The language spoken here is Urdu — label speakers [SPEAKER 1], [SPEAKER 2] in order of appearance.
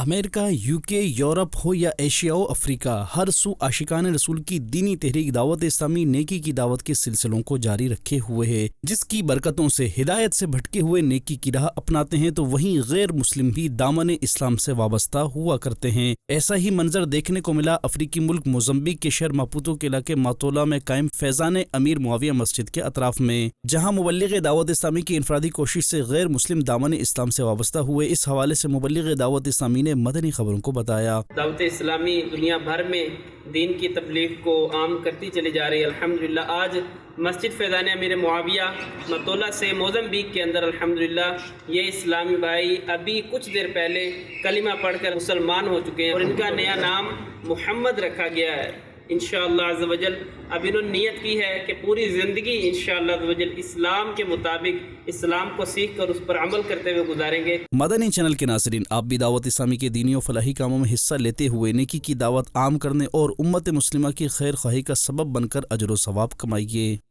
[SPEAKER 1] امریکہ، یوکے، یورپ ہو یا ایشیا و افریقہ، ہر سو عاشقان رسول کی دینی تحریک دعوت اسلامی نیکی کی دعوت کے سلسلوں کو جاری رکھے ہوئے ہے، جس کی برکتوں سے ہدایت سے بھٹکے ہوئے نیکی کی راہ اپناتے ہیں تو وہیں غیر مسلم بھی دامن اسلام سے وابستہ ہوا کرتے ہیں۔ ایسا ہی منظر دیکھنے کو ملا افریقی ملک موزمبیق کے شہر ماپوتو کے علاقے ماتولا میں قائم فیضان امیر معاویہ مسجد کے اطراف میں، جہاں مبلغ دعوت اسلامی کی انفرادی کوشش سے غیر مسلم دامن اسلام سے وابستہ ہوئے۔ اس حوالے سے مبلغ دعوت اسلامی نے مدنی خبروں کو بتایا۔
[SPEAKER 2] دعوت اسلامی دنیا بھر میں دین کی تبلیغ کو عام کرتی چلی جا رہی ہے۔ الحمدللہ آج مسجد فیضان امیر معاویہ ماتولا سے موزمبیق کے اندر الحمدللہ یہ اسلامی بھائی ابھی کچھ دیر پہلے کلمہ پڑھ کر مسلمان ہو چکے ہیں اور ان کا نیا نام محمد رکھا گیا ہے۔ انشاءاللہ عز و جل اب انہوں نے نیت کی ہے کہ پوری زندگی انشاءاللہ عز و جل اسلام کے مطابق اسلام کو سیکھ کر اس پر عمل کرتے ہوئے گزاریں گے۔
[SPEAKER 1] مدنی چینل کے ناظرین، آپ بھی دعوت اسلامی کے دینی و فلاحی کاموں میں حصہ لیتے ہوئے نیکی کی دعوت عام کرنے اور امت مسلمہ کی خیر خواہی کا سبب بن کر اجر و ثواب کمائیے۔